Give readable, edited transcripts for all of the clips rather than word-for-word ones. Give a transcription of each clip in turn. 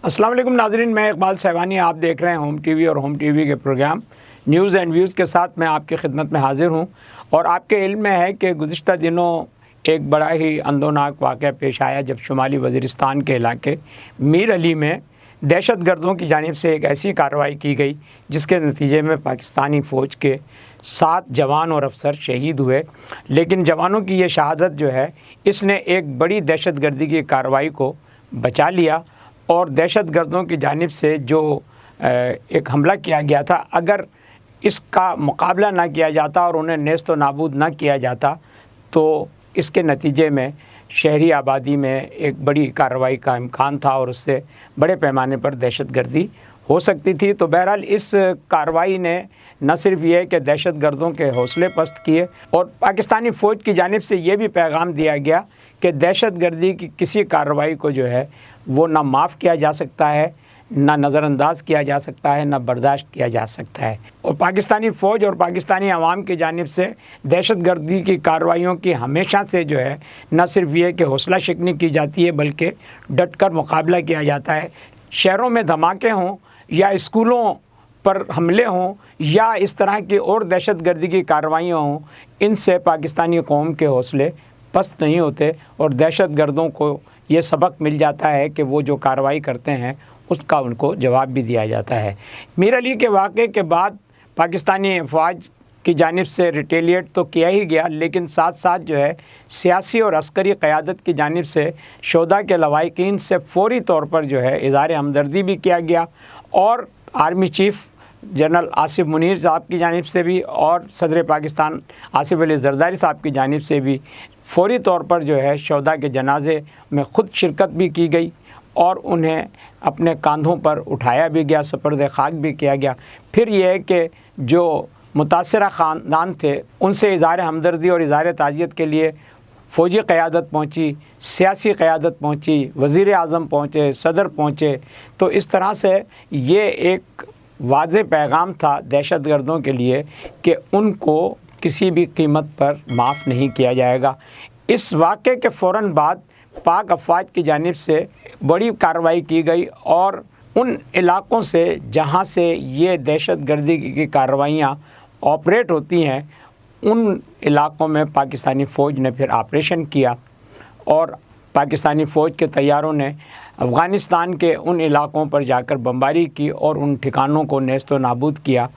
السلام علیکم ناظرین، میں اقبال سیوانی، آپ دیکھ رہے ہیں ہوم ٹی وی اور ہوم ٹی وی کے پروگرام نیوز اینڈ ویوز کے ساتھ میں آپ کی خدمت میں حاضر ہوں۔ اور آپ کے علم میں ہے کہ گزشتہ دنوں ایک بڑا ہی اندوناک واقعہ پیش آیا جب شمالی وزیرستان کے علاقے میر علی میں دہشت گردوں کی جانب سے ایک ایسی کارروائی کی گئی جس کے نتیجے میں پاکستانی فوج کے 7 جوان اور افسر شہید ہوئے۔ لیکن جوانوں کی یہ شہادت جو ہے اس نے ایک بڑی دہشت گردی کی کارروائی کو بچا لیا، اور دہشت گردوں کی جانب سے جو ایک حملہ کیا گیا تھا، اگر اس کا مقابلہ نہ کیا جاتا اور انہیں نیست و نابود نہ کیا جاتا تو اس کے نتیجے میں شہری آبادی میں ایک بڑی کارروائی کا امکان تھا اور اس سے بڑے پیمانے پر دہشت گردی ہو سکتی تھی۔ تو بہرحال اس کارروائی نے نہ صرف یہ کہ دہشت گردوں کے حوصلے پست کیے، اور پاکستانی فوج کی جانب سے یہ بھی پیغام دیا گیا کہ دہشت گردی کی کسی کارروائی کو جو ہے وہ نہ معاف کیا جا سکتا ہے، نہ نظر انداز کیا جا سکتا ہے، نہ برداشت کیا جا سکتا ہے۔ اور پاکستانی فوج اور پاکستانی عوام کی جانب سے دہشت گردی کی کارروائیوں کی ہمیشہ سے جو ہے نہ صرف یہ کہ حوصلہ شکنی کی جاتی ہے بلکہ ڈٹ کر مقابلہ کیا جاتا ہے۔ شہروں میں دھماکے ہوں یا اسکولوں پر حملے ہوں یا اس طرح کی اور دہشت گردی کی کارروائیاں ہوں، ان سے پاکستانی قوم کے حوصلے پست نہیں ہوتے، اور دہشت گردوں کو یہ سبق مل جاتا ہے کہ وہ جو کارروائی کرتے ہیں اس کا ان کو جواب بھی دیا جاتا ہے۔ میر علی کے واقعے کے بعد پاکستانی افواج کی جانب سے ریٹیلیٹ تو کیا ہی گیا، لیکن ساتھ ساتھ جو ہے سیاسی اور عسکری قیادت کی جانب سے شہداء کے لواحقین سے فوری طور پر جو ہے اظہار ہمدردی بھی کیا گیا، اور army chief general Asif Munir صاحب کی جانب سے بھی اور صدر پاکستان آصف علی زرداری صاحب کی جانب سے بھی فوری طور پر جو ہے شہداء کے جنازے میں خود شرکت بھی کی گئی اور انہیں اپنے کاندھوں پر اٹھایا بھی گیا، سپرد خاک بھی کیا گیا۔ پھر یہ ہے کہ جو متاثرہ خاندان تھے ان سے اظہار ہمدردی اور اظہار تعزیت کے لیے فوجی قیادت پہنچی، سیاسی قیادت پہنچی، وزیر اعظم پہنچے، صدر پہنچے۔ تو اس طرح سے یہ ایک واضح پیغام تھا دہشت گردوں کے لیے کہ ان کو کسی بھی قیمت پر معاف نہیں کیا جائے گا۔ اس واقعے کے فوراً بعد پاک افواج کی جانب سے بڑی کارروائی کی گئی، اور ان علاقوں سے جہاں سے یہ دہشت گردی کی کارروائیاں آپریٹ ہوتی ہیں ان علاقوں میں پاکستانی فوج نے پھر آپریشن کیا، اور پاکستانی فوج کے طیاروں نے افغانستان کے ان علاقوں پر جا کر بمباری کی اور ان ٹھکانوں کو نیست و نابود کیا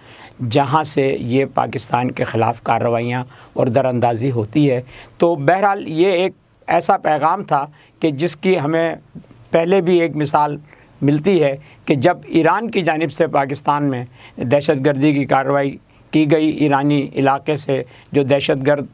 جہاں سے یہ پاکستان کے خلاف کارروائیاں اور دراندازی ہوتی ہے۔ تو بہرحال یہ ایک ایسا پیغام تھا کہ جس کی ہمیں پہلے بھی ایک مثال ملتی ہے کہ جب ایران کی جانب سے پاکستان میں دہشت گردی کی کارروائی کی گئی، ایرانی علاقے سے جو دہشت گرد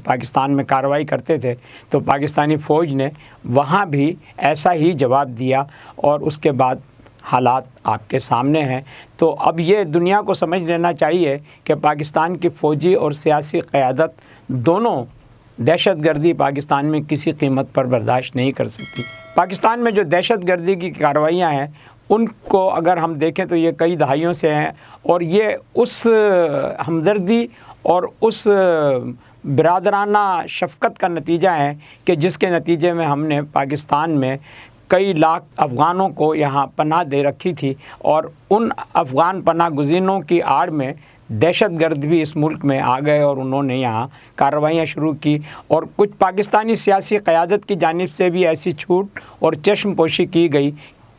پاکستان میں کارروائی کرتے تھے، تو پاکستانی فوج نے وہاں بھی ایسا ہی جواب دیا، اور اس کے بعد حالات آپ کے سامنے ہیں۔ تو اب یہ دنیا کو سمجھ لینا چاہیے کہ پاکستان کی فوجی اور سیاسی قیادت دونوں دہشت گردی پاکستان میں کسی قیمت پر برداشت نہیں کر سکتی۔ پاکستان میں جو دہشت گردی کی کارروائیاں ہیں ان کو اگر ہم دیکھیں تو یہ کئی دہائیوں سے ہیں، اور یہ اس ہمدردی اور اس برادرانہ شفقت کا نتیجہ ہے کہ جس کے نتیجے میں ہم نے پاکستان میں کئی لاکھ افغانوں کو یہاں پناہ دے رکھی تھی، اور ان افغان پناہ گزینوں کی آڑ میں دہشت گرد بھی اس ملک میں آ گئے اور انہوں نے یہاں کارروائیاں شروع کی، اور کچھ پاکستانی سیاسی قیادت کی جانب سے بھی ایسی چھوٹ اور چشم پوشی کی گئی۔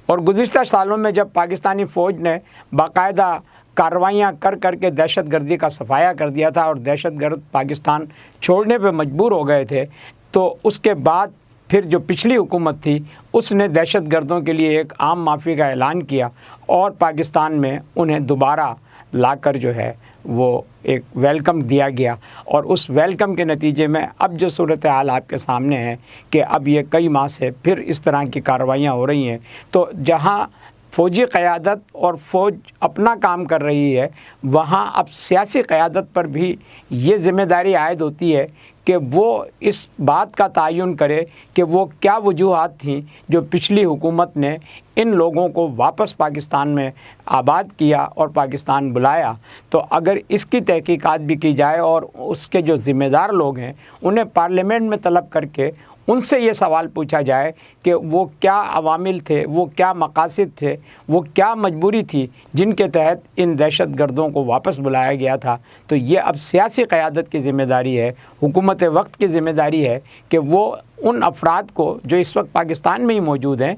اور گزشتہ سالوں میں جب پاکستانی فوج نے باقاعدہ کارروائیاں کر کر کے دہشت گردی کا صفایا کر دیا تھا اور دہشت گرد پاکستان چھوڑنے پہ مجبور ہو گئے تھے، تو اس کے بعد پھر جو پچھلی حکومت تھی اس نے دہشت گردوں کے لیے ایک عام معافی کا اعلان کیا، اور پاکستان میں انہیں دوبارہ لا کر جو ہے وہ ایک ویلکم دیا گیا، اور اس ویلکم کے نتیجے میں اب جو صورتحال آپ کے سامنے ہے کہ اب یہ کئی ماہ سے پھر اس طرح کی کارروائیاں ہو رہی ہیں۔ تو جہاں فوجی قیادت اور فوج اپنا کام کر رہی ہے، وہاں اب سیاسی قیادت پر بھی یہ ذمہ داری عائد ہوتی ہے کہ وہ اس بات کا تعین کرے کہ وہ کیا وجوہات تھیں جو پچھلی حکومت نے ان لوگوں کو واپس پاکستان میں آباد کیا اور پاکستان بلایا۔ تو اگر اس کی تحقیقات بھی کی جائے اور اس کے جو ذمہ دار لوگ ہیں انہیں پارلیمنٹ میں طلب کر کے ان سے یہ سوال پوچھا جائے کہ وہ کیا عوامل تھے، وہ کیا مقاصد تھے، وہ کیا مجبوری تھی جن کے تحت ان دہشت گردوں کو واپس بلایا گیا تھا۔ تو یہ اب سیاسی قیادت کی ذمہ داری ہے، حکومت وقت کی ذمہ داری ہے کہ وہ ان افراد کو جو اس وقت پاکستان میں ہی موجود ہیں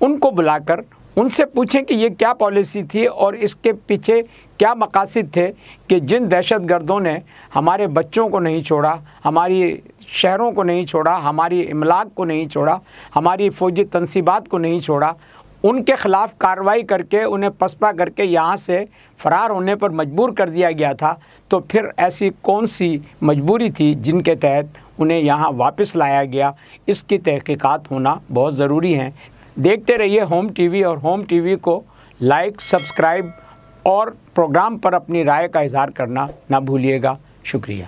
ان کو بلا کر ان سے پوچھیں کہ یہ کیا پالیسی تھی اور اس کے پیچھے کیا مقاصد تھے کہ جن دہشت گردوں نے ہمارے بچوں کو نہیں چھوڑا، ہماری شہروں کو نہیں چھوڑا، ہماری املاک کو نہیں چھوڑا، ہماری فوجی تنصیبات کو نہیں چھوڑا، ان کے خلاف کارروائی کر کے انہیں پسپا کر کے یہاں سے فرار ہونے پر مجبور کر دیا گیا تھا۔ تو پھر ایسی کون سی مجبوری تھی جن کے تحت انہیں یہاں واپس لایا گیا؟ اس کی تحقیقات ہونا بہت ضروری ہیں۔ دیکھتے رہیے ہوم ٹی وی، اور ہوم ٹی وی کو لائک، سبسکرائب اور پروگرام پر اپنی رائے کا اظہار کرنا نہ بھولیے گا۔ شکریہ۔